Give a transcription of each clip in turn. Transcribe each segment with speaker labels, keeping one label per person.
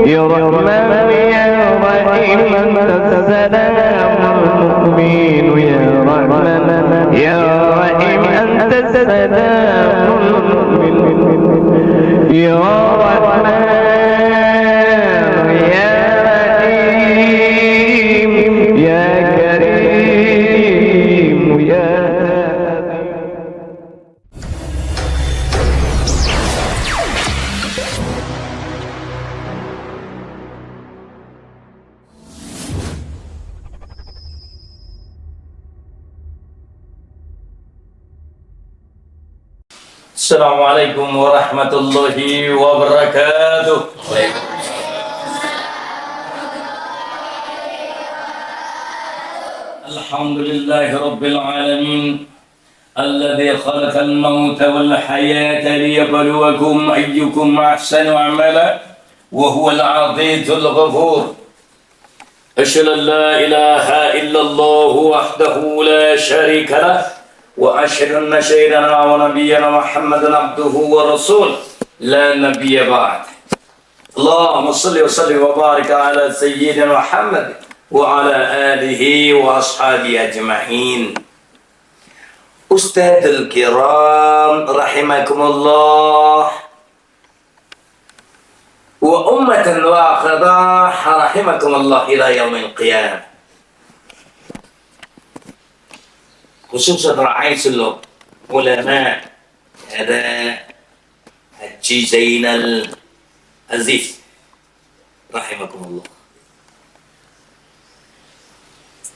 Speaker 1: يا رحمن يا رحيم أنت السلام المؤمن يا رحمن يا رحيم أنت السلام المؤمن يا رحمن يا رحيم يا كريم يا
Speaker 2: Assalamualaikum warahmatullahi wabarakatuh. Alhamdulillahi rabbil alamin alladzi khalaqal mauta wal hayata liyabluwakum ayyukum ahsanu amala wa huwal azizul ghafur. Asyhadu an la ilaha illallah wahdahu la syarika lah وأشهد أن سيدنا ونبينا محمدا عبده ورسوله لا نبي بعد. اللهم صل وسلم وبارك على سيدنا محمد وعلى آله وأصحابه أجمعين. أستاذ الكرام رحمكم الله وأمة واخرة رحمكم الله إلى يوم القيامة. Khususan Ra'aisul Ulama ada Haji Zainal Aziz rahimakumullah.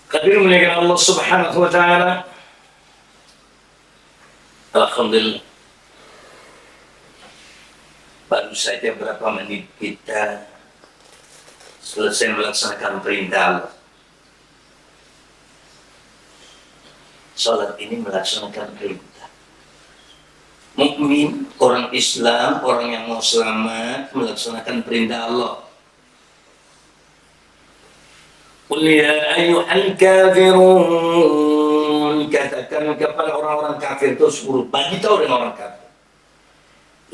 Speaker 2: Kadir muliakan Allah subhanahu wa ta'ala. Alhamdulillah, baru saja berapa menit kita selesai melaksanakan perintah Allah. Salat ini melaksanakan perintah. Mukmin, orang Islam, orang yang mau selamat melaksanakan perintah Allah. Qul ya ayyuhal kafirun, katakan kepada orang-orang kafir itu suruh bagi tahu dengan orang kafir.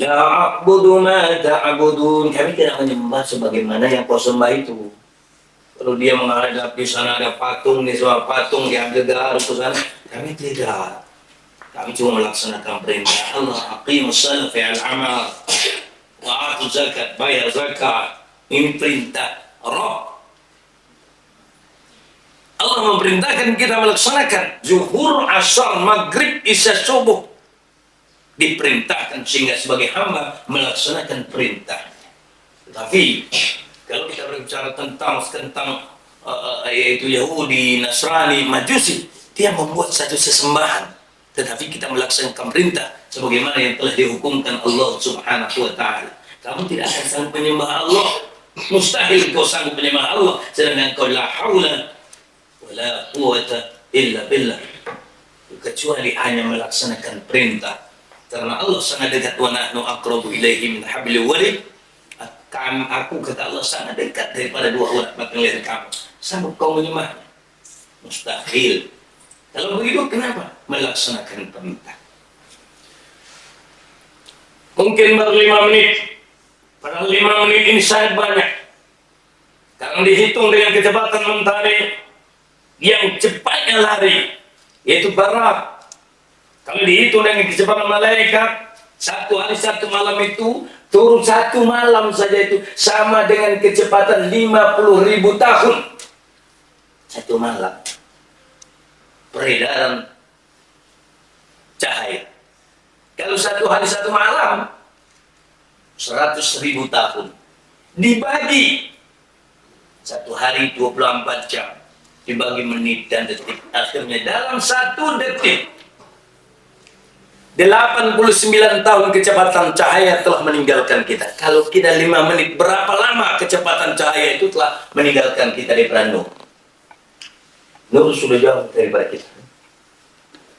Speaker 2: La a'budu ma ta'budun, kami tidak menyembah sebagaimana yang kau sembah itu. Kalau dia menghadap di sana ada patung, di sana patung diambil garuk ke sana, kami tidak. Kami cuma melaksanakan perintah Allah. Aqimus shalah fi'al amal wa atu zakat, bayar zakat. Ini perintah Rabb. Allah memerintahkan kita melaksanakan zuhur, asar, maghrib, isya, subuh. Diperintahkan sehingga sebagai hamba melaksanakan perintah. Tetapi kalau kita berbicara tentang yaitu Yahudi, Nasrani, Majusi, dia membuat satu sesembahan, tetapi kita melaksanakan perintah sebagaimana yang telah dihukumkan Allah Subhanahu wa ta'ala. Kamu tidak akan sanggup menyembah Allah, mustahil kau sanggup menyembah Allah sedangkan kau la haula wala quwata illa billah, kecuali hanya melaksanakan perintah. Karena Allah sangat dekat, wa nahnu aqrabu ilaihi min hablil warid. Aku kata Allah sangat dekat daripada dua urat batang leher kamu. Sanggup kau menyembah? Mustahil. Kalau begitu kenapa? Melaksanakan perintah. Mungkin baru 5 menit. Padahal 5 menit ini sangat banyak. Karena dihitung dengan kecepatan mentari yang cepatnya lari, yaitu barat. Kalau dihitung dengan kecepatan malaikat, satu hari satu malam itu turun satu malam saja itu sama dengan kecepatan 50.000 tahun. Satu malam peredaran cahaya. Kalau satu hari satu malam 100.000 tahun. Dibagi satu hari 24 jam, dibagi menit dan detik. Akhirnya dalam satu detik 89 tahun kecepatan cahaya telah meninggalkan kita. Kalau kita 5 menit, berapa lama kecepatan cahaya itu telah meninggalkan kita di Bandung? Nur sudah jauh daripada kita.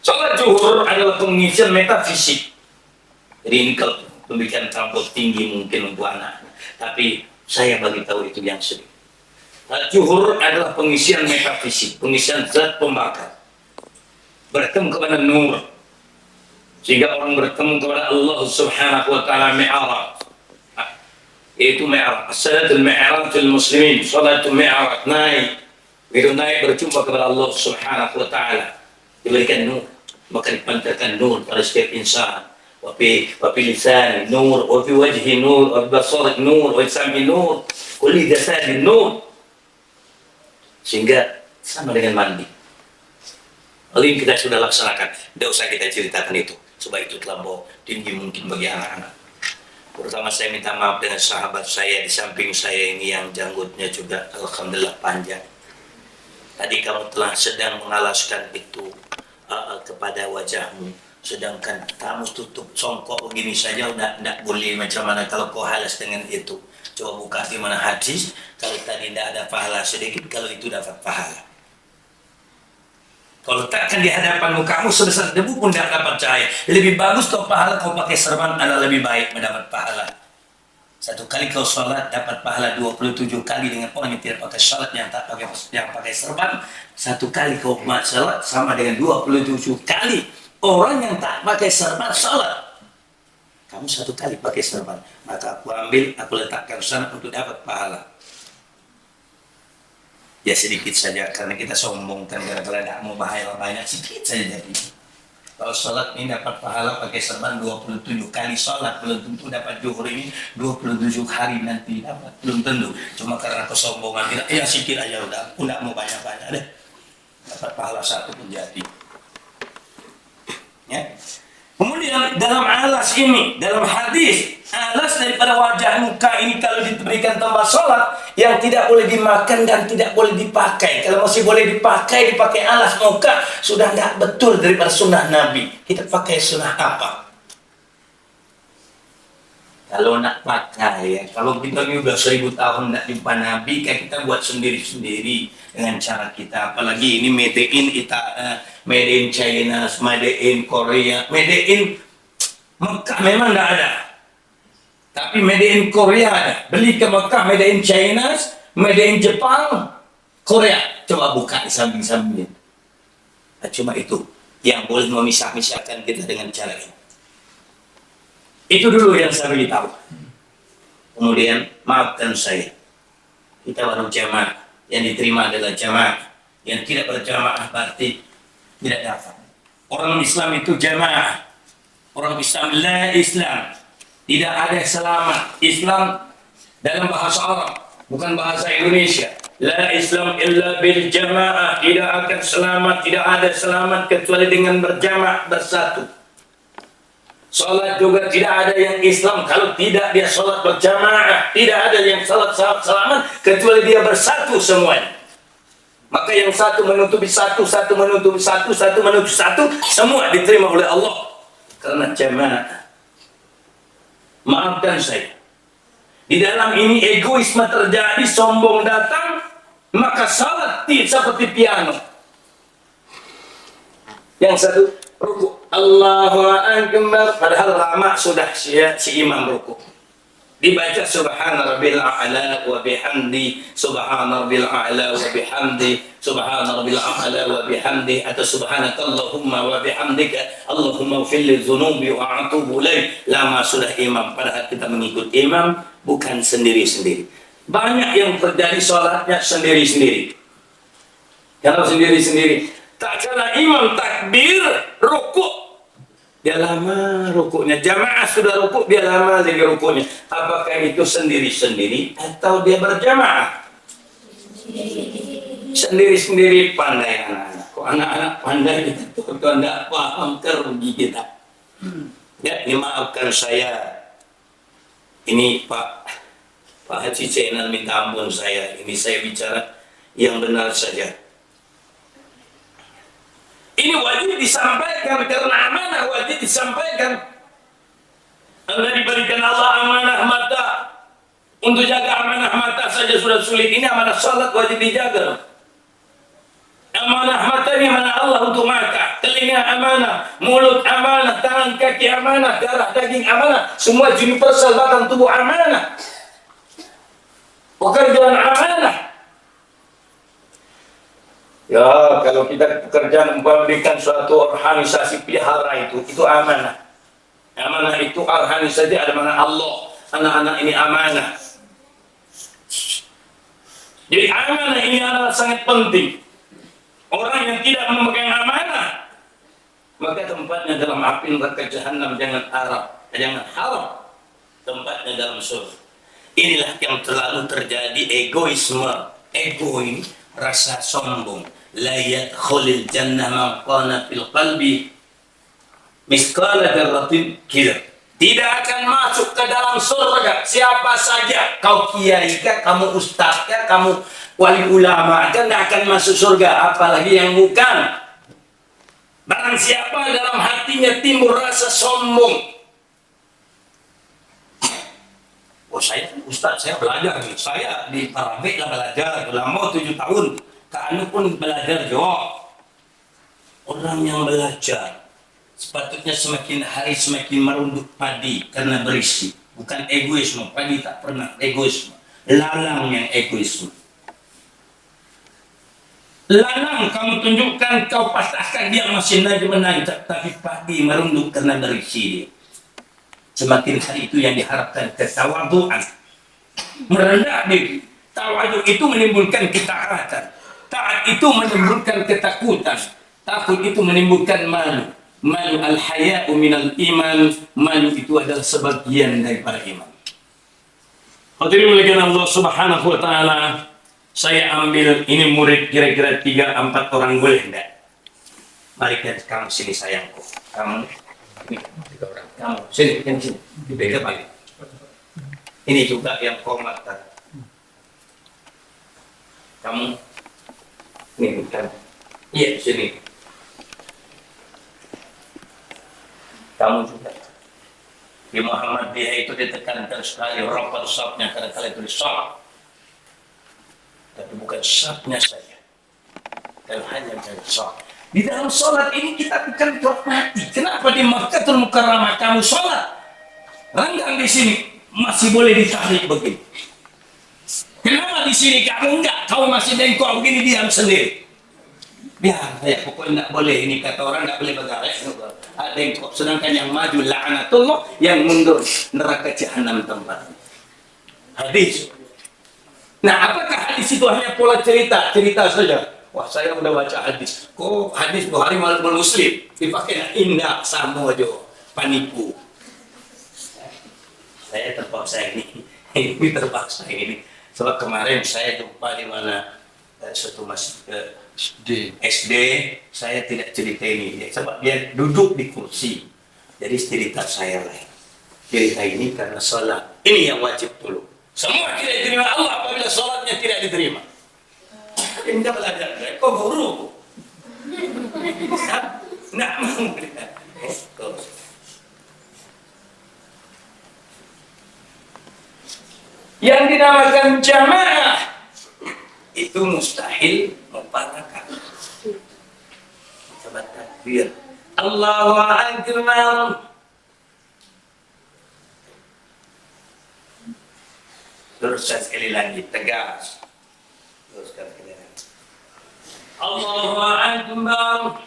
Speaker 2: Sholat zuhur adalah pengisian metafisik. Jadi ini kalau pembicaraan terlalu tinggi mungkin untuk anak. Tapi saya bagi tahu itu yang sedih. Sholat zuhur adalah pengisian metafisik, pengisian zat pembakar. Bertemu kepada nur. Sehingga orang bertemu kepada Allah Subhanahu wa ta'ala mi'araj. yaitu Mi'raj, salatul Mi'rajul muslimin, salatul Mi'raj, naik. Begitu naik berjumpa kepada Allah Subhanahu wa taala, diberikan nur, maka dipancarkan nur pada setiap insan. Wa fi lisan nur, wa fi wajhi nur, wa fi basar nur, wa fi sam'i nur, kulli jasad nur. Sehingga sama dengan mandi. Lalu kita sudah laksanakan, tidak usah kita ceritakan itu. Sebab itu terlampau tinggi mungkin bagi anak-anak. Pertama saya minta maaf dengan sahabat saya di samping saya ini yang janggutnya juga alhamdulillah panjang. Tadi kamu telah sedang mengalaskan itu kepada wajahmu, sedangkan kamu tutup songkok begini saja udah tidak boleh. Macam mana kalau kau halas dengan itu? Coba buka di mana hadis, kalau tadi tidak ada pahala sedikit, kalau itu dapat pahala. Kalau takkan di hadapan mukamu sebesar debu pun tidak dapat cahaya. Lebih bagus kau pahala kau pakai serban, adalah lebih baik mendapat pahala. Satu kali kau sholat dapat pahala 27 kali dengan orang yang tidak pakai sholat, yang pakai serban. Satu kali kau sholat sama dengan 27 kali orang yang tak pakai serban sholat. Kamu satu kali pakai serban, maka aku ambil, aku letakkan sana untuk dapat pahala. Ya sedikit saja, karena kita sombongkan gara-gara tidak mau bahaya banyak, sedikit saja jadi. Kalau sholat ini dapat pahala pakai serban 27 kali sholat, belum tentu dapat zuhur ini 27 hari nanti dapat, belum tentu. Cuma karena kesombongan, tidak, ya sedikit aja udah, aku tidak mau banyak-banyak deh. Dapat pahala satu pun jadi. Ya. Kemudian dalam alas ini, dalam hadis, alas daripada wajah muka ini kalau diberikan tambah sholat, yang tidak boleh dimakan dan tidak boleh dipakai. Kalau masih boleh dipakai alas muka, sudah tidak betul daripada sunnah Nabi. Kita pakai sunnah apa? Kalau nak pakai, ya, kalau kita ini udah 1000 tahun tidak jumpa Nabi, kayak kita buat sendiri-sendiri dengan cara kita. Apalagi ini made in China, made in Korea, made in Mekah memang tidak ada. Tapi made in Korea ada. Beli ke Mekah, made in China, made in Jepang, Korea. Coba buka di samping-samping. Nah, cuma itu yang boleh memisah-misahkan kita dengan cara ini. Itu dulu yang saya beritahu. Kemudian maafkan saya. Kita baru jamaah. Yang diterima adalah jamaah. Yang tidak berjamaah berarti tidak dapat. Orang Islam itu jamaah. Orang Islam la Islam. Tidak ada selamat. Islam dalam bahasa Arab, bukan bahasa Indonesia. La Islam illa bil jamaah. Tidak akan selamat, tidak ada selamat kecuali dengan berjamaah, bersatu. Salat juga tidak ada yang Islam kalau tidak dia salat berjamaah. Tidak ada yang salat selamat kecuali dia bersatu semuanya. Maka yang satu menutupi satu, satu menutupi satu, satu menutupi satu, semua diterima oleh Allah karena jamaah. Maafkan saya. Di dalam ini egoisme terjadi, sombong datang, maka salat seperti piano. Yang satu ruku, Allahu Akbar, padahal lama sudah si imam ruku. Dibaca subhana rabbil a'la wa bihamdi, subhana rabbil a'la wa bihamdi, subhana rabbil a'la wa bihamdi, atau subhanakallahumma wa bihamdika Allahumma ighfir li dzunubi wa atubu ilaik. Lama sudah imam, padahal kita mengikut imam bukan sendiri-sendiri. Banyak yang terjadi sholatnya sendiri-sendiri. Kalau sendiri-sendiri, tak kala imam takbir rukuk, dia lama rukuknya. Jamaah sudah rukuk, dia lama lagi rukuknya. Apakah itu sendiri-sendiri atau dia berjamaah? Sendiri-sendiri. Pandai anak-anak. Kok anak-anak pandai kita tuh tidak paham, kerugi kita. Ya, ini maafkan saya. Ini Pak Haji Zainal minta ampun saya. Ini saya bicara yang benar saja. Ini wajib disampaikan karena amanah, wajib disampaikan. Anda diberikan Allah amanah mata. Untuk jaga amanah mata saja sudah sulit. Ini amanah salat wajib dijaga. Amanah mata ini amanah Allah untuk mata. Telinga amanah, mulut amanah, tangan kaki amanah, darah daging amanah. Semua universal batang tubuh amanah. Pekerjaan amanah. Ya, kalau kita pekerjaan memberikan suatu organisasi pelihara itu amanah. Amanah itu organisasi ada mana Allah. Anak-anak ini amanah. Jadi amanah ini adalah sangat penting. Orang yang tidak memegang amanah, maka tempatnya dalam api neraka jahanam, jangan harap tempatnya dalam surga. Inilah yang terlalu terjadi, egoisme. Ego ini rasa sombong. La yadkhulul jannah man qana fil qalbi misqala dzarratin kibr. Tidak akan masuk ke dalam surga siapa saja, kau kiai kah, kamu ustaz kah, kamu wali ulama kah, tidak akan masuk surga, apalagi yang bukan. Barang siapa dalam hatinya timbul rasa sombong. Oh, saya ustaz, saya belajar nih, saya di Tarawih lah belajar, lama 7 tahun, Anu pun belajar juga. Orang yang belajar sepatutnya semakin hari semakin merunduk padi karena berisi, bukan egoisme. Padi tak pernah egoisme, lalang yang egoisme. Lalang kamu tunjukkan, kau patahkan, dia masih menang, tapi padi merunduk karena berisi dia. Semakin hari itu yang diharapkan ketawaduan, merendah diri. Tawadu itu menimbulkan ketaatan, taat itu menimbulkan ketakutan, takut itu menimbulkan malu. Malu al-haya'u minal iman, malu itu adalah sebagian daripada iman. Hadirin muliakan Allah Subhanahu wa taala, saya ambil ini murid kira-kira 3-4 orang, boleh enggak? Mari kamu sini sayangku. Kamu ini 3 orang. Kamu sini, sini. Beda balik. Ini juga yang komat. Kamu ini bukan. Iya, sini. Kamu juga. Di Muhammadiyah itu ditekankan sekali rapat safnya, karena kalian tulis saf. Tapi bukan safnya saja. Dan hanya dari saf. Di dalam sholat ini kita bukan dihormati. Kenapa di Makkahul Mukarramah kamu sholat renggang di sini masih boleh ditarik begini? Kenapa di sini kamu enggak? Kau masih bengkok begini, diam sendiri. Biar ya, pokoknya enggak boleh. Ini kata orang enggak boleh bergerak. Ada yang kok, sedangkan yang maju la'anatullah, yang mundur neraka jahanam tempat. Hadis. Nah, apakah hadis itu hanya pola cerita saja? Wah, saya udah baca hadis. Kok hadis Bukhari maupun Muslim dipakai indah sama aja, panipu. Saya terpaksa ini terpaksa ini. Sebab kemarin saya jumpa di mana suatu masjid SD, saya tidak cerita ini. Sebab dia duduk di kursi. Jadi cerita saya lain. Cerita ini karena sholat. Ini yang wajib dulu. Semua tidak diterima Allah apabila sholatnya tidak diterima. Indah belajar. Kok guru? Nak mau. Yang dinamakan jamaah itu mustahil mufarakah. Coba takbir. Allahu akbar. Teruskan sekali lagi, tegas. Teruskan sekali lagi. Allahu akbar.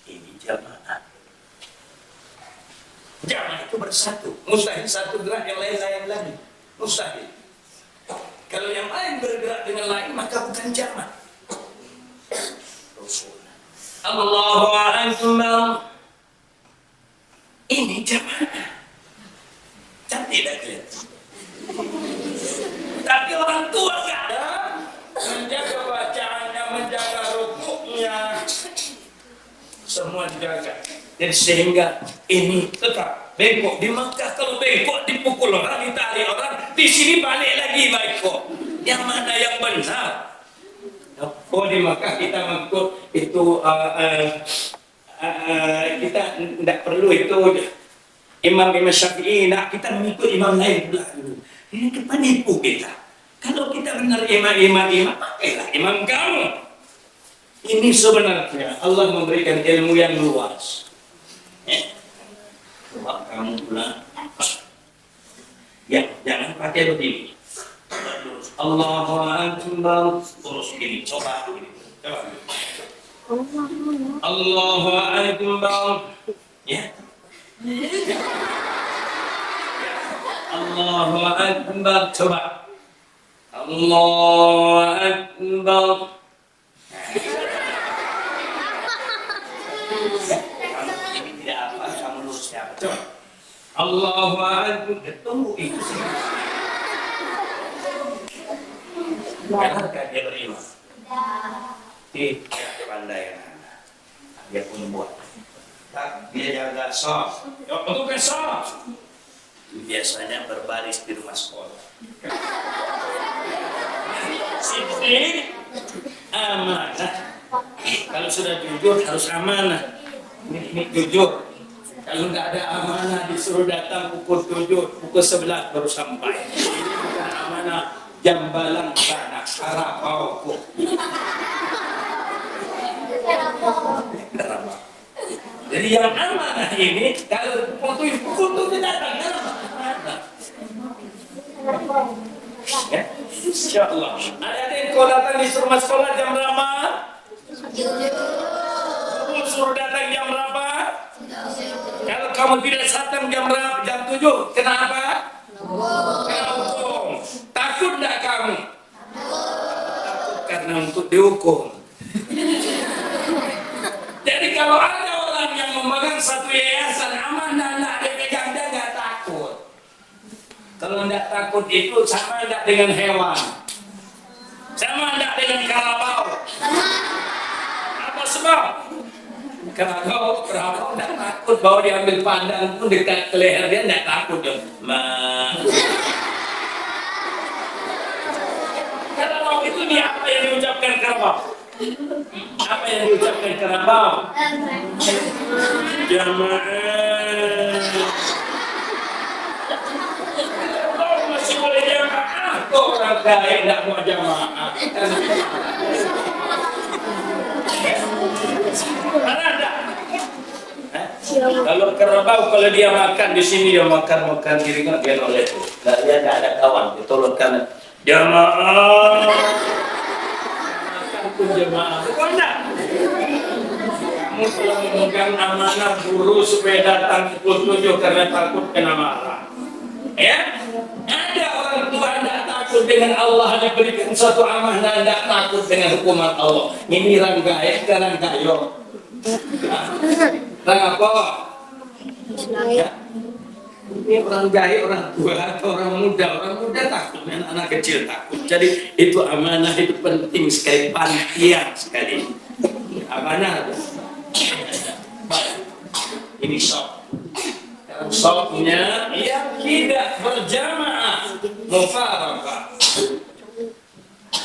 Speaker 2: Ini jamaah. Jamaah itu bersatu. Mustahil satu gerak yang lain-lain lagi. Mustahil. Kalau yang lain bergerak dengan lain, maka bukan jamaah. Allahu akbar. Ini jamaah. Cantik tak kelihatan? Tapi orang tua enggak ada. Menjaga bacaannya, menjaga rukuknya. Semua dijaga. Dan sehingga ini tetap bengkok. Di Makkah kalau bengkok dipukul orang, ditarik orang. Di sini balik lagi bengkok. Yang mana yang benar? Oh, di Makkah kita mengikut itu kita tidak perlu itu Imam Syafi'i, nak kita mengikut imam lain pula dulu. Ini penipu kita. Kalau kita benar imam, pakailah imam kamu. Ini sebenarnya Allah memberikan ilmu yang luas. Coba kamu pula. Ya, jangan pakai begini. Allahu akbar. Terus begini, coba begini. Coba. Allahu akbar. Ya. Allahu akbar. Coba. Allahu Akbar. Kamu ini tidak apa, kamu lurus siapa? Coba. Allahu Akbar. Tunggu itu sih. Benarkah dia beriman? Tidak pandai anak. Dia pun buat. Tak, dia jaga soft. Untuk soft. Biasanya berbaris di rumah sekolah. Sini amanah. Kalau sudah jujur harus amanah. Ini jujur. Kalau nggak ada amanah disuruh datang pukul 7, pukul 11 baru sampai. Ini bukan amanah jambalan tanah Karabau. Jadi yang amanah ini kalau pukul 7 datang ya, insyaallah. Ada kau datang di rumah sekolah jam berapa? Suruh datang jam berapa? Kalau kamu tidak datang jam berapa? Jam 7. Kenapa? Kena hukum. Takut tidak kamu? Takut karena untuk dihukum. Jadi kalau ada orang yang memegang satu yayasan amanah tidak dipegang, dia nggak takut. Kalau tidak takut itu sama tidak dengan hewan, sama tidak dengan karabau. Apa sebab? Karabau tidak takut bahwa diambil pandang pun dekat ke leher dia tidak takut dong. Karabau itu dia apa yang diucapkan karabau? Apa yang diucapkan karabau? Jamaah. Masih boleh jamaah, kok orang kaya tidak mau jamaah? Mana ada? Kalau karabau, kalau dia makan di sini dia makan diri kan dia oleh itu. Dia tidak ada kawan, ditolongkan jamaah. Makan pun jamaah, bukan tak? Kamu telah memegang amanah guru supaya datang pukul 7 karena takut kena marah. Ya, ada orang tua tidak takut dengan Allah diberikan suatu amanah, tidak takut dengan hukuman Allah. Ini ranggai, ranggayo. Rang apa? Ya. Ini orang jahil, orang tua atau orang muda takut, anak kecil takut. Jadi itu amanah, itu penting sekali, pantian sekali. Amanah. Ini sok. Soknya yang tidak berjamaah, mufaraqah.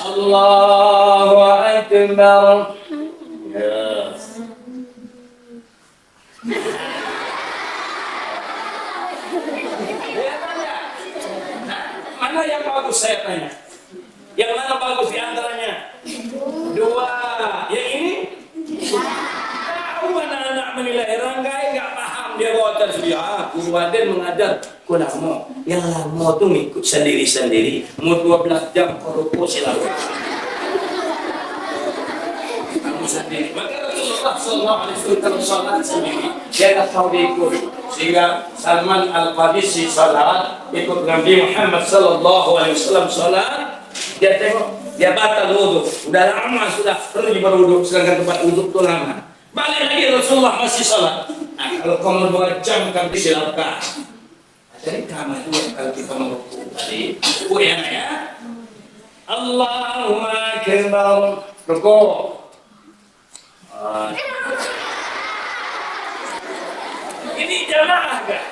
Speaker 2: Allahu Akbar. Ya. Mana yang bagus saya tanya? Yang mana bagus di antaranya? Dua. Yang ini? Tahu anak-anak menilai ranggai nggak paham dia bawa tersedia. Guru Aden mengajar kulamo. Yang lama tuh ngikut sendiri-sendiri. Mau 12 jam korupsi silakan. Kamu sendiri. Maka Rasulullah SAW kalau sholat sendiri dia tak tahu diikut. Sehingga Salman Al-Farisi salat ikut Nabi Muhammad SAW salat, dia tengok dia batal wudhu, udah lama sudah pergi berwudhu, sedangkan tempat wudhu itu lama. Balik lagi Rasulullah masih salat. Nah, kalau kamu 2 jam kan silakan. Jadi kamar itu kalau kita merukuk tadi, ya. Allahumma akbar, rukuk. Ini jamaah kan?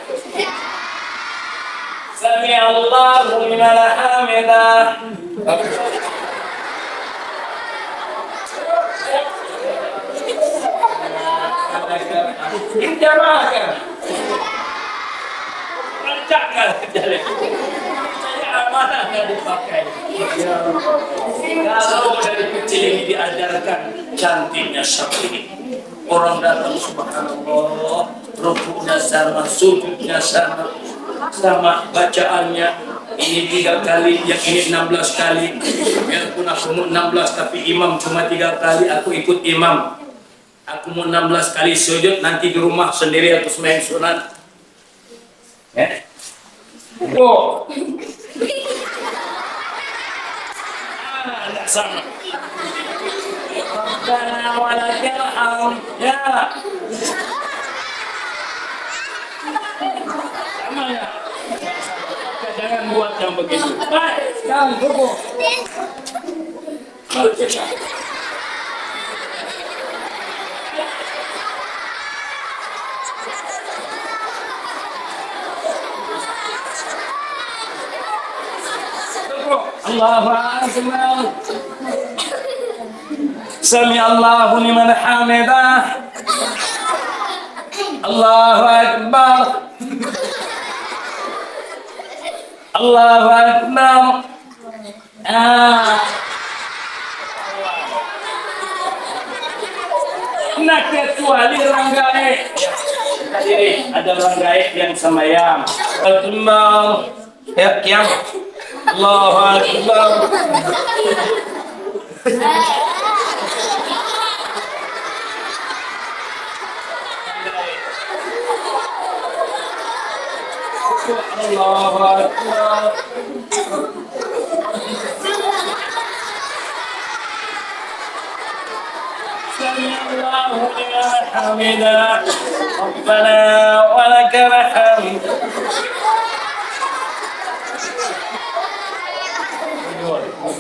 Speaker 2: Sami Allahu liman hamidah. Ini jamaah kan? Rancakkan jalan. Saya amanah nggak dipakai. Kalau dari kecil ini diajarkan cantiknya seperti ini. Orang datang subhanallah, rukuknya sama, sujudnya sama, sama bacaannya. Ini 3 kali, yang ini 16 kali. Biarpun aku mau 16 tapi imam cuma 3 kali, aku ikut imam. Aku mau 16 kali sujud, nanti di rumah sendiri atau main sunat. Ya. Oh. sama. Rabbana walakal hamd. Ya. Sama ya. Jangan buat yang begitu. Baik, sekarang rukuk. Allahu Akbar. Sami Allahu liman hamidah. Allahu Akbar. Allahu Akbar. Nak kecuali orang gaib. Jadi ada orang gaib yang sembahyang. Akbar. Ya, kiam. Allahu Akbar. Allahu Akbar. Sami Allahu liman hamidah. Rabbana walakal hamd.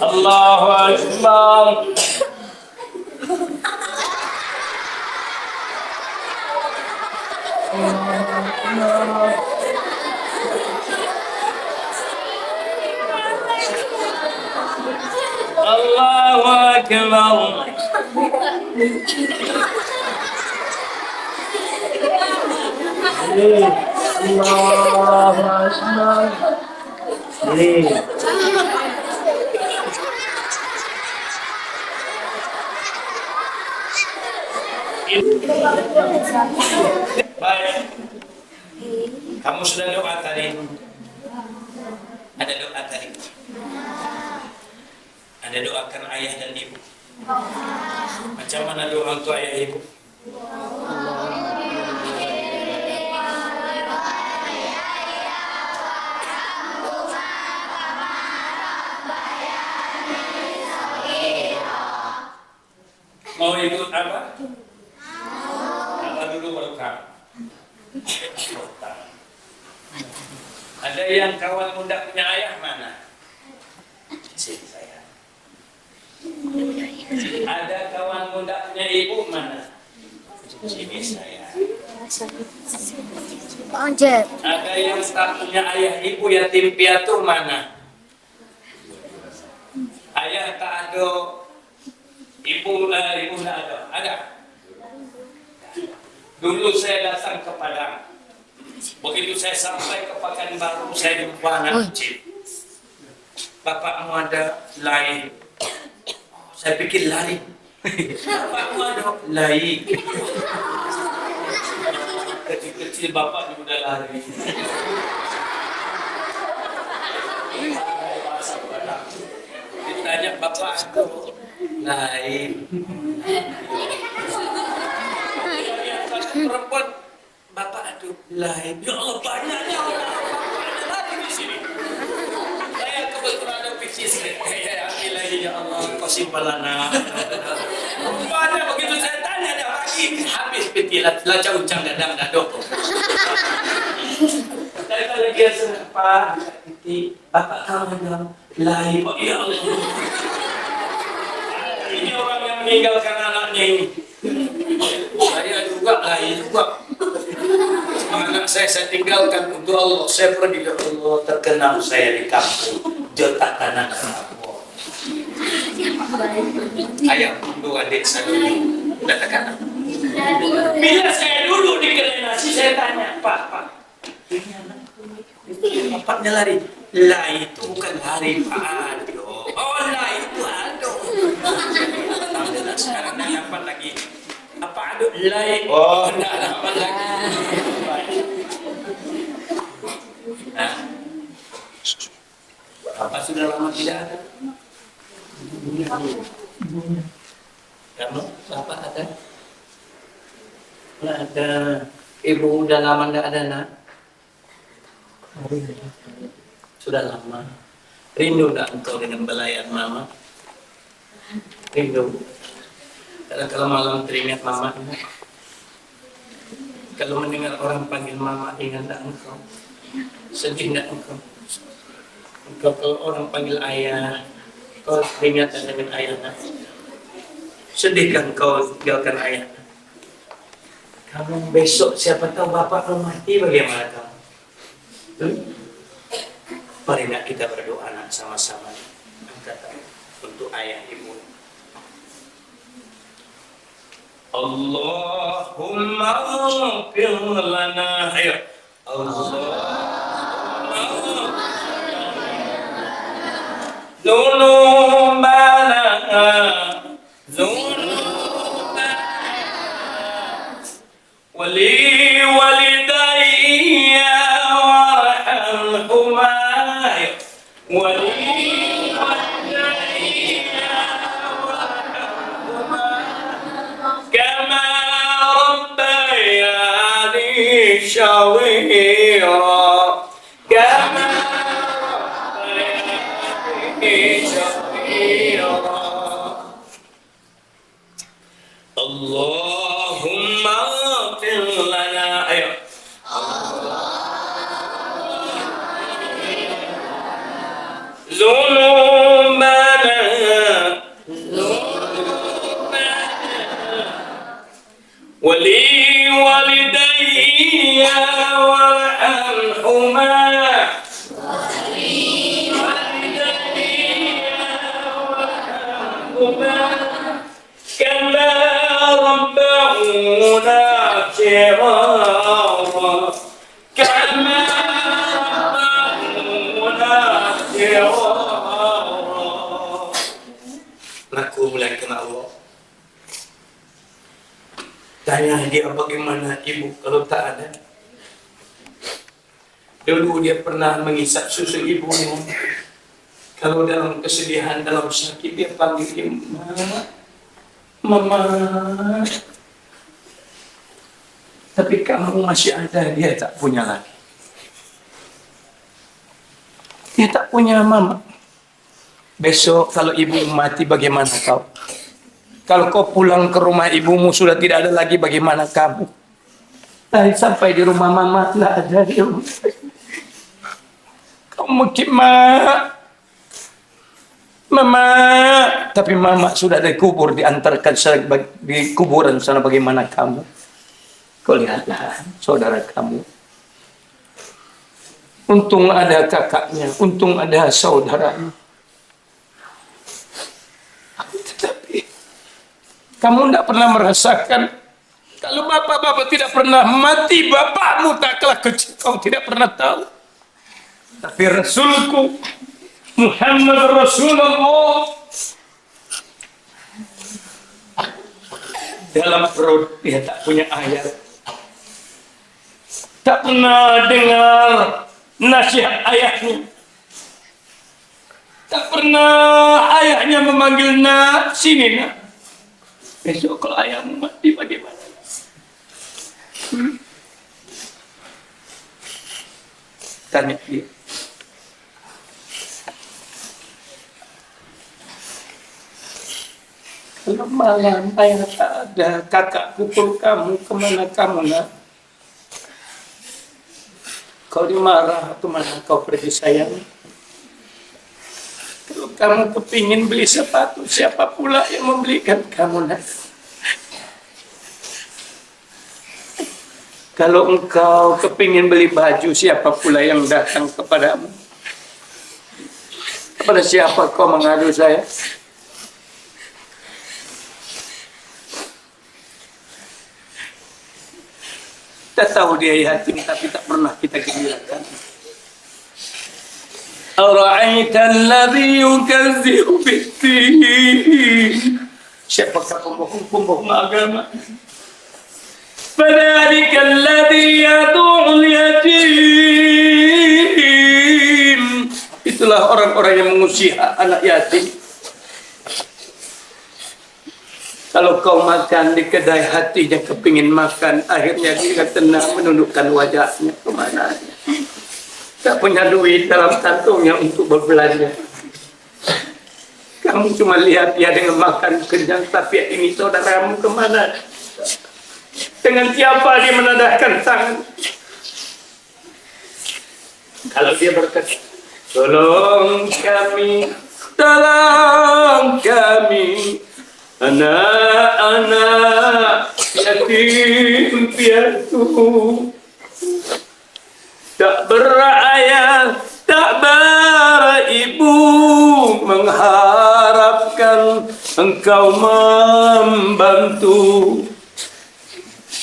Speaker 2: Allahu Akbar. Allahu Akbar. Allahu Akbar. Baik. Kamu sudah doa tadi? Ada doa tadi? Ada doakan ayah dan ibu. Macam mana doa untuk ayah ibu? Mau ikut apa? Apa dulu baru kamu? Ada yang kawan muda punya ayah mana? Sini saya. Ada kawan muda punya ibu mana? Sini saya. Ada yang tak punya ayah ibu yatim piatu mana? Ayah tak ada, ibu tak ada. Ada? Dulu saya datang ke Padang. Begitu saya sampai ke Pekanbaru, saya jumpa anak kecil. Bapakmu ada lain. Saya pikir lain. Bapakmu ada lain. Kecil-kecil bapak juga lari. Ditanya bapak aku lain. Perempuan bapak aduh lain. Ya Allah banyaknya orang lari di sini. Saya kebetulan ada piscis. Saya ambil lagi ya Allah kau simpan anak. Banyak begitu saya tanya dah lagi habis petilat laca uncang dadang dadok. Saya lagi apa? Titi bapak kamu ada lain. Oh ya Allah. Ini orang yang meninggalkan anaknya ini. Saya juga lain juga. Anak saya tinggalkan untuk Allah. Saya pergi ke Allah, terkenal saya di kampung Jota Tanah Abang. Ayah dulu adik saya udah terkenal. Bila saya duduk di kedai nasi, saya tanya, Pak, ini anakku, bapaknya lari. Lah itu bukan lari Pak Ado. Oh lah itu Ado. Alhamdulillah sekarang dah dapat lagi. Apa Ado? Lai. Oh dah dapat lagi. Nah, apa sudah lama tidak ada? Kamu bapak ada? Nggak ada. Ibu udah lama nggak ada nak? Sudah lama. Rindu nggak engkau dengan belayan mama? Rindu. Kalau malam teringat mama. Kalau mendengar orang panggil mama, ingatlah engkau. Sedih enggak engkau? Engkau kalau orang panggil ayah, kau teringat dengan ayah. Sedihkah engkau tinggalkan ayah? Kamu besok siapa tahu bapak kamu mati, bagaimana kamu? Marilah kita berdoa nak sama-sama angkat untuk ayah ibu. Allahumma ighfir lana. Ayo. Allahumma dzunubana wali walidayya warhamhuma wali walidayya warhamhuma kama rabbayani shaghira kama rabbayani shaghira. Allahumma ighfir lana. Ayo. Dzunubana wali walidayya warhamhuma kama rabbawna shighara kama rabbawna shighara. Laku mulakan Allah. Tanya dia bagaimana ibu kalau tak ada. Dulu dia pernah mengisap susu ibunya. Kalau dalam kesedihan, dalam sakit, dia panggil ibu, Mama. Tapi kamu masih ada, dia tak punya lagi. Dia tak punya mama. Besok kalau ibu mati, bagaimana kau? Kalau kau pulang ke rumah ibumu sudah tidak ada lagi, bagaimana kamu? Sampai di rumah mama, tidak ada di rumah. Kau mungkin Mama, tapi mama sudah dikubur, diantarkan di kuburan sana, bagaimana kamu? Kau lihatlah saudara kamu. Untung ada kakaknya, untung ada saudaranya. Tetapi kamu tidak pernah merasakan kalau bapak-bapak tidak pernah mati, bapakmu tak kalah kecil, kau tidak pernah tahu. Tapi Rasulku Muhammad Rasulullah dalam perut dia tak punya ayah, tak pernah dengar nasihat ayahnya, tak pernah ayahnya memanggil nak, sini nak. Besok kalau ayahmu mati bagaimana? Tanya dia. Kalau malam ayah tak ada, kakak pukul kamu, kemana kamu nak? Kau dimarah atau mana kau pergi sayang? Kalau kamu kepingin beli sepatu, siapa pula yang membelikan kamu nak? Kalau engkau kepingin beli baju, siapa pula yang datang kepadamu? Kepada siapa kau mengadu saya? Kita tahu dia yatim, tapi tak pernah kita gembirakan. Ara'aita alladhi yukazzibu bid-din. Siapakah pembohong agama? Fadzalika alladhi yad'ul yatim. Itulah orang-orang yang mengusir anak yatim. Kalau kau makan di kedai, hatinya kepingin makan, akhirnya dia tenang menundukkan wajahnya kemana. Tak punya duit dalam kantongnya untuk berbelanja.
Speaker 3: Kamu cuma lihat dia dengan makan kenyang, tapi ini saudaramu kemana? Dengan siapa dia menadahkan tangan? Kalau dia berkata, tolong kami, anak-anak yatim piatu, tak berayah, tak beribu, mengharapkan engkau membantu.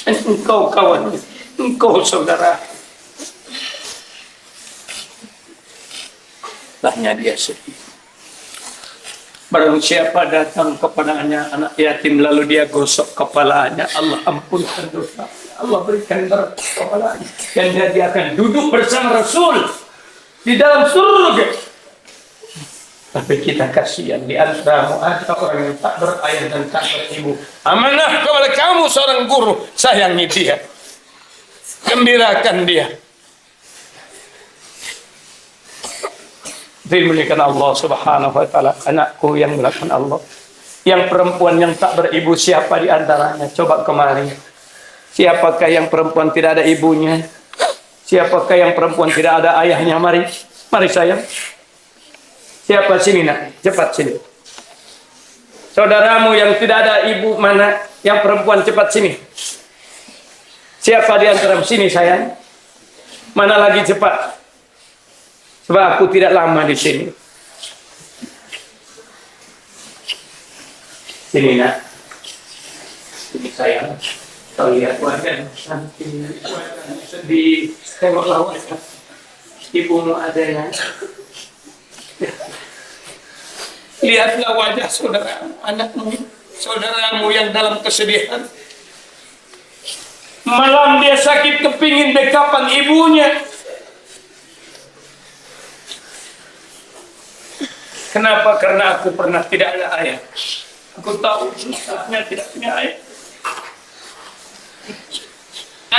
Speaker 3: Engkau kawan, engkau saudara. Lahnya dia sedih. Barang siapa datang kepadanya anak yatim lalu dia gosok kepalanya, Allah ampunkan dosa, Allah berikan berkat kepalanya, dan dia akan duduk bersama Rasul di dalam surga. Tapi kita kasihan, di antaramu ada orang yang tak berayah dan tak beribu. Amanah kepada kamu seorang guru, sayangi dia, gembirakan dia. Dimuliakan Allah Subhanahu wa taala. Anakku yang melakukan Allah, yang perempuan yang tak beribu, siapa di antaranya? Coba kemari. Siapakah yang perempuan tidak ada ibunya? Siapakah yang perempuan tidak ada ayahnya? Mari, mari sayang. Siapa sini nak? Cepat sini. Saudaramu yang tidak ada ibu mana? Yang perempuan cepat sini. Siapa di antara sini sayang? Mana lagi cepat? Sebab aku tidak lama di sini. Sini nak. Sini sayang. Kau lihat wajah cantik, sedih. Tengoklah wajah ibumu adanya. Lihatlah wajah saudara, anakmu, saudaramu yang dalam kesedihan. Malam dia sakit kepingin dekapan ibunya. Kenapa? Karena aku pernah tidak ada ayah. Aku tahu susahnya tidak punya ayah.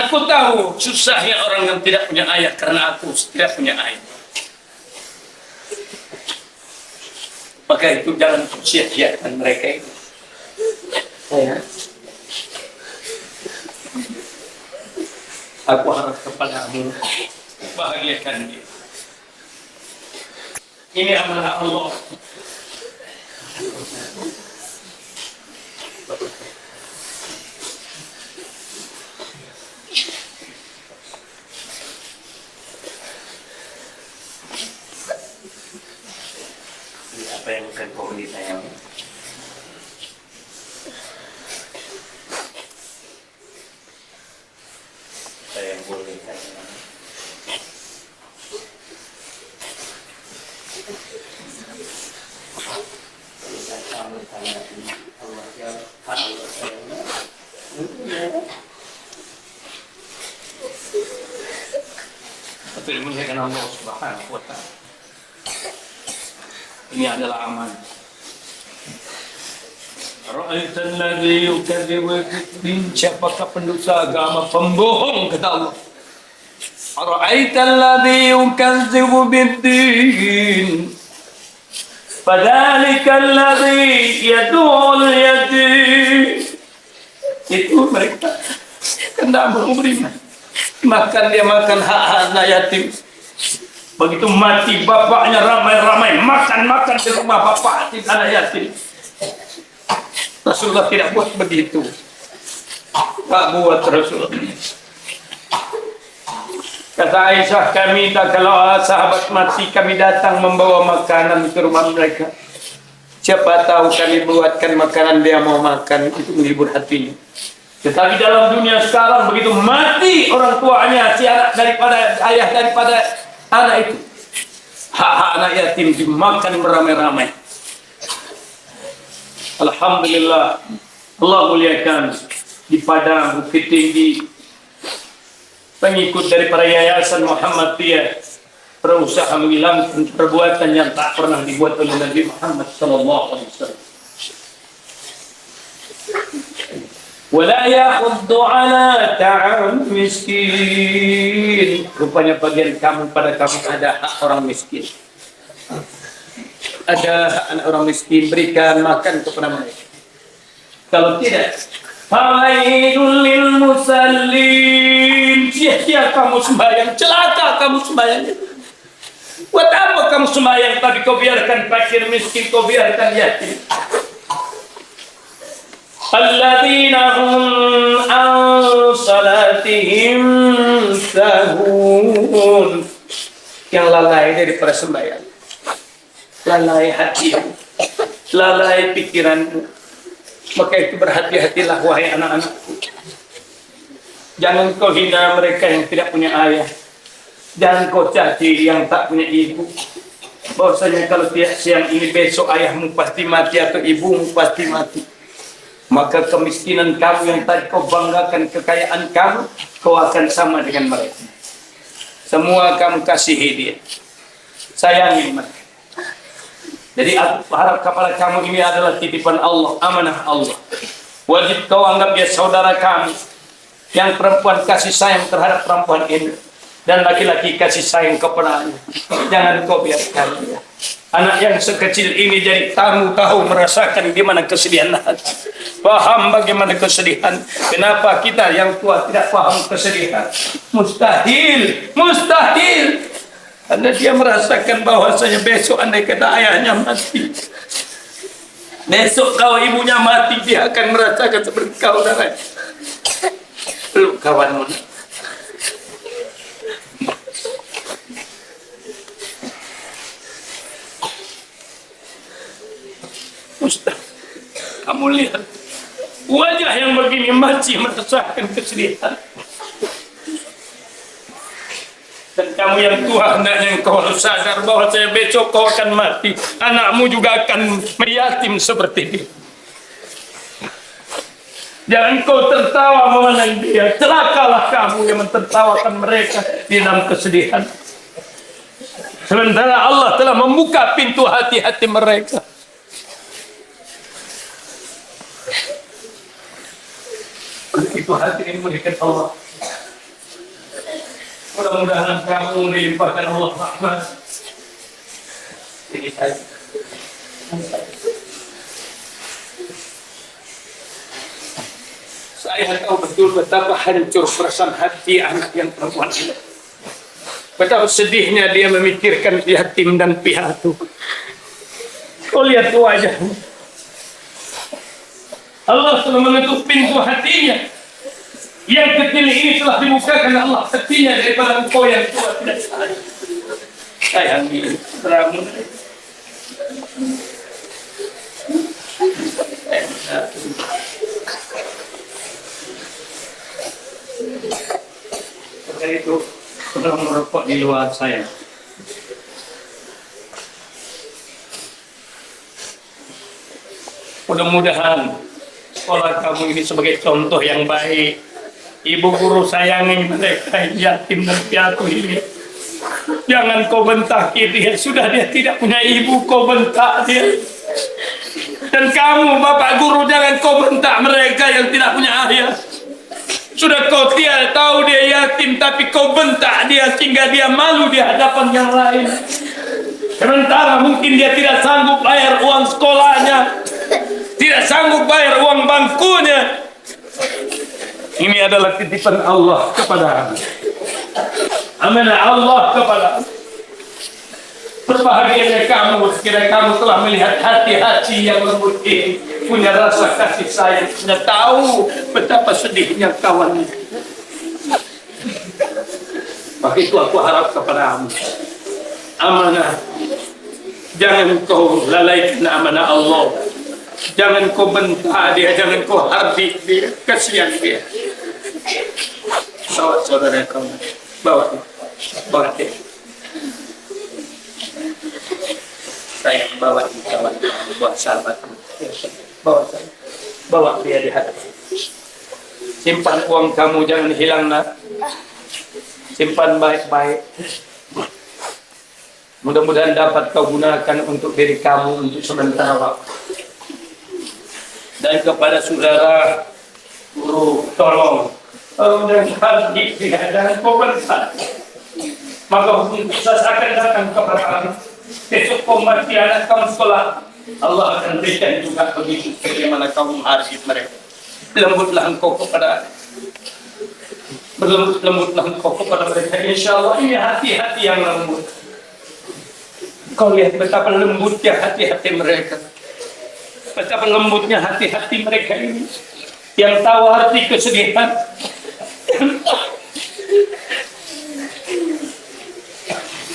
Speaker 3: Aku tahu susahnya orang yang tidak punya ayah karena aku tidak punya ayah. Maka itu jangan sia-siakan mereka itu. Ya. Aku harap kepadamu bahagiakan dia. Ini amanah Allah. Apa yang akan kau beri sayang? Saya yang boleh sayang. Tapi dimuliakan Allah Subhanahu wa taala. Ini adalah aman. Ra'aital ladzi yukadzibu biddin, siapakah pendusta agama, pembohong kata Allah. Ra'aital ladzi yukadzibu biddin, fadzalikal ladzi yad'ul yatim. Itu mereka hendak memberi makan, dia makan hak anak yatim. Begitu mati bapaknya ramai-ramai makan di rumah bapak anak yatim. Rasulullah tidak buat begitu. Tak buat Rasulullah. Kata Aisyah, kami tak, kalau sahabat mati kami datang membawa makanan ke rumah mereka. Siapa tahu kami buatkan makanan dia mau makan, itu menghibur hatinya. Tetapi dalam dunia sekarang begitu mati orang tuanya, si anak daripada ayah daripada anak itu, hak-hak anak yatim dimakan beramai-ramai. Alhamdulillah, Allah muliakan di Padang, Bukit Tinggi, pengikut dari para yayasan Muhammadiyah berusaha menghilangkan perbuatan yang tak pernah dibuat oleh Nabi Muhammad SAW. Wala yakhuddu ala ta'am miskin. Rupanya bagian kamu pada kamu ada hak orang miskin. ada anak orang miskin, berikan makan kepada mereka. Kalau tidak, fawailul lil musallin, sia-sia kamu sembahyang, celaka kamu sembahyang. Buat apa kamu sembahyang tapi kau biarkan fakir miskin, kau biarkan yatim. Alladzina hum an salatihim sahun, yang lalai dari sembahyang, lalai hati, lalai pikiranmu. Maka itu berhati-hatilah wahai anak-anakku. Jangan kau hina mereka yang tidak punya ayah. Jangan kau caci yang tak punya ibu. Bahwasanya kalau siang ini besok ayahmu pasti mati atau ibumu pasti mati. Maka kemiskinan kamu yang tadi kau banggakan kekayaan kamu, kau akan sama dengan mereka. Semua kamu kasihi dia, sayangi mereka. Jadi aku harap kepada kamu ini adalah titipan Allah, amanah Allah. Wajib kau anggap dia saudara kamu. Yang perempuan kasih sayang terhadap perempuan ini, dan laki-laki kasih sayang kepadanya. Jangan kau biarkan dia. Anak yang sekecil ini jadi tamu, tahu merasakan gimana kesedihan hati. Paham bagaimana kesedihan. Kenapa kita yang tua tidak paham kesedihan? Mustahil, mustahil. Karena dia merasakan bahwasanya besok andai kata ayahnya mati, besok kalau ibunya mati, dia akan merasakan seperti kau dan saya. Lu kawanmu. Ustaz, kamu lihat wajah yang begini masih merasakan kesedihan. Dan kamu yang tua, hendaknya kau harus sadar bahwa saya besok kau akan mati. Anakmu juga akan meyatim seperti ini. Jangan kau tertawa memandang dia. Celakalah kamu yang mentertawakan mereka di dalam kesedihan. Sementara Allah telah membuka pintu hati-hati mereka. Itu hati ini memberikan Allah. Mudah-mudahan kamu dilimpahkan Allah rahmat. Ini saya tahu betul betapa hancur perasaan hati anak yang perempuan ini. Betapa sedihnya dia memikirkan yatim dan piatu. Kau lihat wajahnya. Allah telah mengetuk pintu hatinya. Yang kecil ini telah dibukakan Allah hatinya daripada engkau yang tua tidak sayang. Sayangi putramu. Karena itu sedang merokok di luar saya. Mudah-mudahan sekolah kamu ini sebagai contoh yang baik. Ibu guru sayangi mereka yatim dan piatu ini. Jangan kau bentaki dia. Sudah dia tidak punya ibu, kau bentak dia. Dan kamu bapak guru, jangan kau bentak mereka yang tidak punya ayah. Sudah kau tidak tahu dia yatim, tapi kau bentak dia sehingga dia malu di hadapan yang lain. Sementara mungkin dia tidak sanggup bayar uang sekolahnya, tidak sanggup bayar uang bangkunya. Ini adalah titipan Allah kepada amanah Allah kepada. Berbahagianya kamu sekiranya kamu telah melihat hati-hati yang lembut ini, punya rasa kasih sayang, sudah tahu betapa sedihnya kawannya. Maka itu aku harap kepadamu, amanah. Jangan kau lalaikan amanah Allah. Jangan kau bentak dia, jangan kau hardik dia, kasihan dia. Bawa saudara kamu, bawa dia. Sayang, bawa kawan, bawa sahabat, bawa dia di hadapan. Simpan uang kamu, jangan hilang nak. Simpan baik-baik. Mudah-mudahan dapat kau gunakan untuk diri kamu untuk sementara waktu. Dan kepada saudara guru, tolong jangan hardik dia, jangan kau bentak. maka hukum khusus akan datang kepada kamu. Besok kau mati anak kamu sekolah, Allah akan berikan juga begitu bagaimana kamu menghargai mereka. Lembutlah engkau kepada berlembutlah engkau kepada mereka. Insya Allah ini hati-hati yang lembut. Kau lihat betapa lembutnya hati-hati mereka. Betapa lembutnya hati-hati mereka ini. Yang tahu arti kesedihan.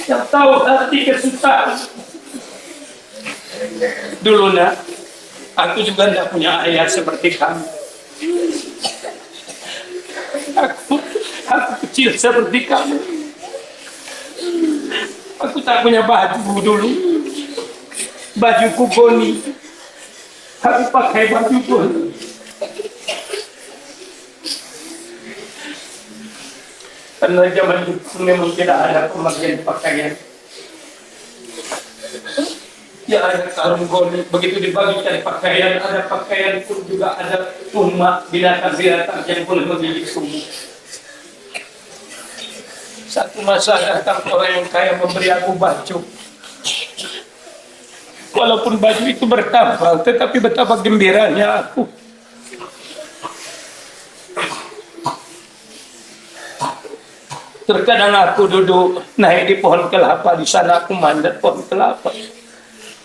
Speaker 3: Yang tahu arti kesusahan. Dulu nak, aku juga tidak punya ayah seperti kamu. Aku kecil seperti kamu. Aku tak punya baju dulu. Bajuku goni. Aku pakai baju goni. Karena zaman itu memang tidak ada pemakaian pakaian. Ya ada sarung goni. Begitu dibagikan pakaian, ada pakaian pun juga ada tumak binatang-binatang yang boleh memiliki tumak. Satu masa datang orang yang kaya memberi aku baju. Walaupun baju itu bertambah, tetapi betapa gembiranya aku. Terkadang aku duduk naik di pohon kelapa, di sana aku mandat pohon kelapa.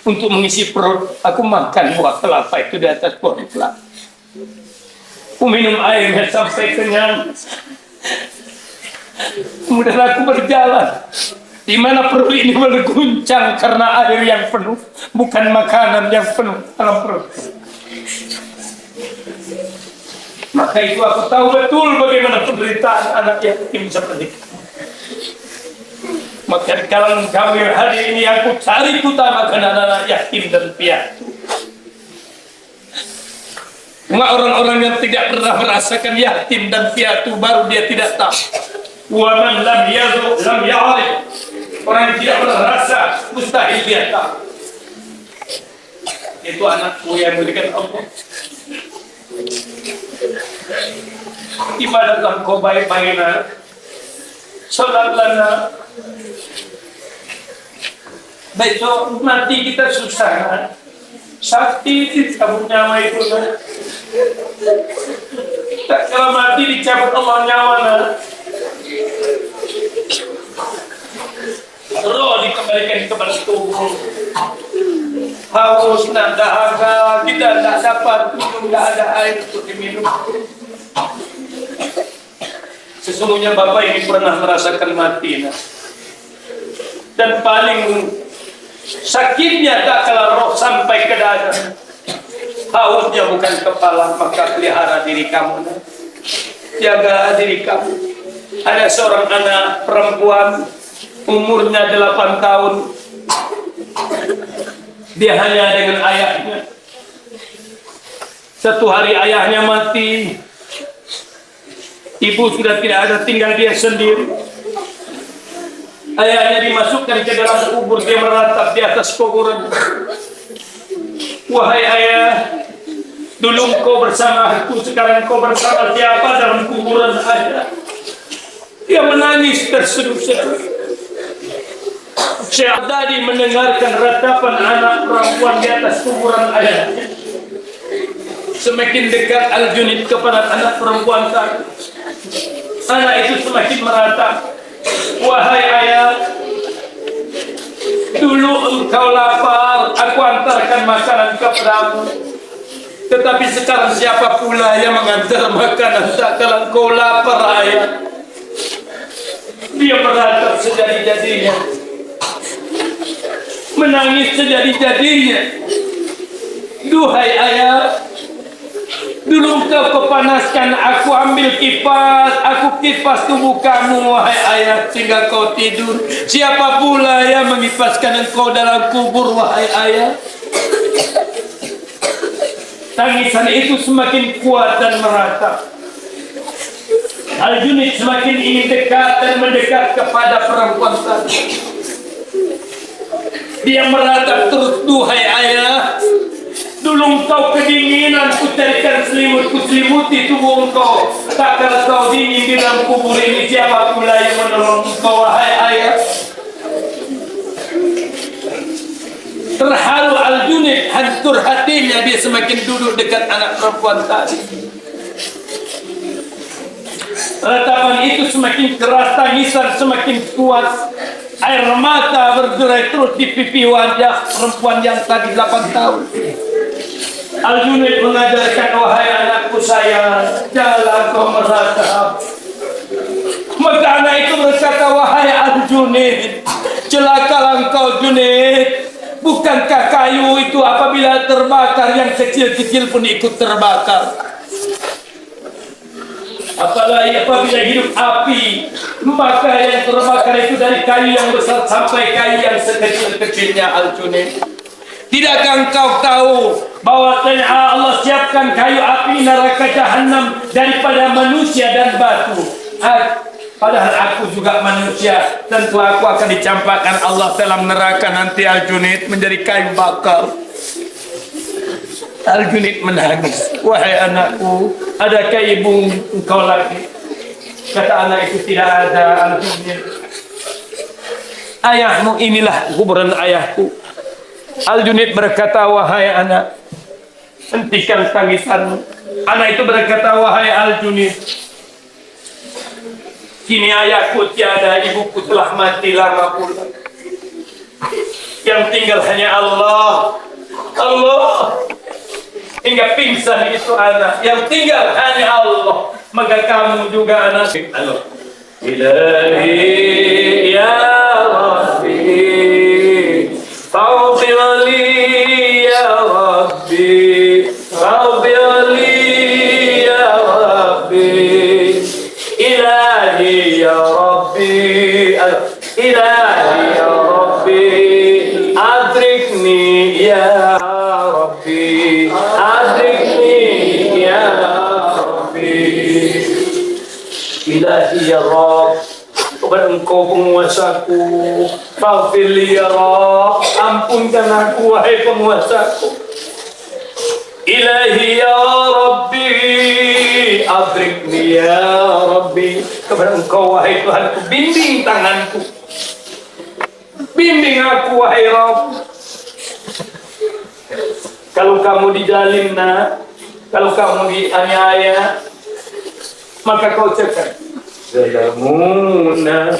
Speaker 3: Untuk mengisi perut, aku makan buah kelapa itu di atas pohon kelapa. Aku minum airnya sampai kenyang. Kemudian aku berjalan di mana perut ini berguncang karena air yang penuh, bukan makanan yang penuh dalam perut. Maka itu aku tahu betul bagaimana penderitaan anak yatim seperti itu. Maka di kalangan kami hari ini aku cari utamakan anak-anak yatim dan piatu. Orang-orang yang tidak pernah merasakan yatim dan piatu baru dia tidak tahu. Wa man lam yazuq lam ya'rif. Orang yang tidak pernah rasa mustahil dia tahu. Itu anakku yang memberikan Allah. Ibadahlah kau baik-baiknya. Salatlah. Besok mati kita susah. Sakti dicabut nyawa itu. Tak kalau mati dicabut Allah nyawa. Roh dikembalikan kepada tubuh. Haus, nak dahaga, kita tidak dapat minum, tidak ada air untuk diminum. Sesungguhnya Bapak ini pernah merasakan mati. Dan paling sakitnya tak kalau roh sampai ke dada. Hausnya bukan kepala, maka pelihara diri kamu. Jaga diri kamu. Ada seorang anak perempuan umurnya 8 tahun. Dia hanya dengan ayahnya. Satu hari ayahnya mati. Ibu sudah tidak ada, tinggal dia sendiri. Ayahnya dimasukkan ke dalam kubur, dia meratap di atas kuburan. Wahai ayah, dulu engkau bersama aku, sekarang engkau bersama siapa dalam kuburan ayah? Dia menangis terseduh-seduh. Syekh tadi mendengarkan ratapan anak perempuan di atas kuburan ayahnya. Semakin dekat Al-Junid kepada anak perempuan tadi, anak itu semakin meratap. Wahai ayah, dulu engkau lapar, aku antarkan makanan kepadamu. Tetapi sekarang siapa pula yang mengantar makanan tak kalau engkau lapar ayah? Dia meratap sejadi-jadinya, menangis sejadi-jadinya. Duhai ayah, dulu engkau kepanaskan, aku ambil kipas, aku kipas tubuh kamu, wahai ayah, sehingga kau tidur. Siapa pula yang mengipaskan engkau dalam kubur, wahai ayah? Tangisan itu semakin kuat dan meratap. Al-Junid semakin ingin dekat dan mendekat kepada perempuan tadi. Dia meratap terus, duhai ayah, dulu engkau kedinginan, ku carikan selimut, ku selimuti tubuh engkau. Tak kalau kau dingin di dalam kubur ini, siapa pula yang menolong engkau, wahai ayah? Terharu Al-Junaid, hancur hatinya dia semakin duduk dekat anak perempuan tadi. Ratapan itu semakin keras, tangisan semakin kuat. Air mata berderai terus di pipi wajah perempuan yang tadi 8 tahun. Al-Junaid mengajarkan, wahai anakku sayang, janganlah kau merasa. Maka anak itu berkata, wahai Al-Junaid, celakalah engkau Junaid. Bukankah kayu itu apabila terbakar yang kecil-kecil pun ikut terbakar? Apalagi apabila hidup api, maka yang terbakar itu dari kayu yang besar sampai kayu yang sekecil-kecilnya. Al-Junaid, tidakkah engkau tahu bahwa Allah siapkan kayu api neraka jahanam daripada manusia dan batu? Padahal aku juga manusia, tentu aku akan dicampakkan Allah dalam neraka nanti. Al-Junaid menjadi kayu bakar. Al-Junaid menangis, wahai anakku, adakah ibu engkau lagi? Kata anak itu, tidak ada. Al-Junaid, ayahmu inilah kuburan ayahku. Al-Junaid berkata, wahai anak, hentikan tangisanmu. Anak itu berkata, wahai Al-Junaid, kini ayahku tiada, ibuku telah mati lama pula. Yang tinggal hanya Allah. Allah. Hingga pingsan itu anak. Yang tinggal hanya Allah. Maka kamu juga anak. Allah. Ilahi ya Rabbi, Faghfir li ya Rabbi, Faghfir li ya Rabbi. Ilahi ya Rabbi, Ilahi ya Rabbi, adrikni ya Rabbi, adrikni ya Rabbi. Ilahi ya Rabb, kepada engkau penguasaku. Faghfir li ya Rabb, ampunkan aku wahai penguasaku. Ilahi ya Rabbi, adrikni ya Rabbi, kepada engkau wahai Tuhanku, bimbing tanganku, bimbing aku wahai Rabb. Kalau kamu dijalim nak, kalau kamu dianiaya, maka kau cakap, zalamuna,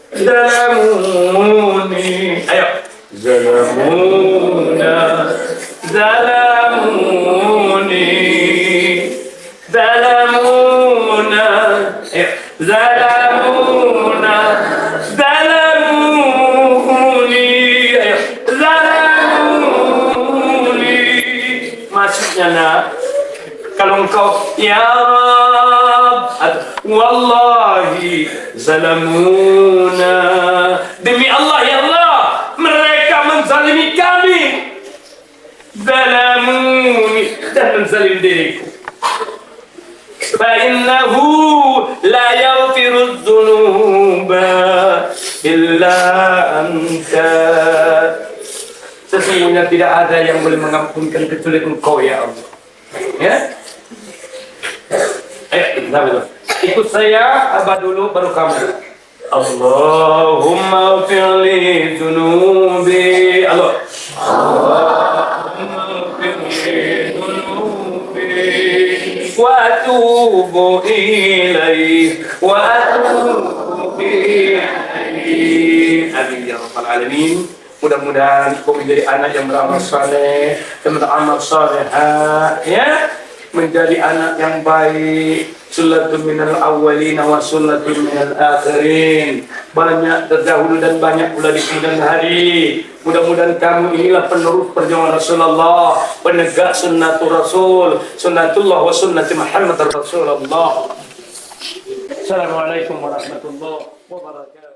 Speaker 3: zalamuni, ayo, zalamuna, zalamuni, zalamuna, zalamuna, zalamuni, zalamuni. Maksudnya nak, kalau engkau ya Rabb, wallahi zalamuna, demi Allah ya Allah, mereka menzalimi kami. Zalamuni, dan menzalim diriku. Fa'innahu la yaghfiru dzunuba illa anta. Sesungguhnya tidak ada yang boleh mengampunkan kecuali engkau ya Allah. Ya? Ayo, ikut saya, abah dulu baru kamu. Allahumma firli dzunubi. Allah. وأتوب إليه وأتوب إليه. Amin ya rabbal alamin. Mudah-mudahan kau menjadi anak yang beramal saleh, yang beramal salehah, ya, menjadi anak yang baik. Sullatun minal awwalin wa sullatun minal akhirin. Banyak terdahulu dan banyak pula di kemudian hari. Mudah-mudahan kamu inilah penerus perjuangan Rasulullah, penegak sunnatul Rasul, sunnatullah wa sunnati Muhammad Rasulullah. Assalamualaikum warahmatullahi wabarakatuh.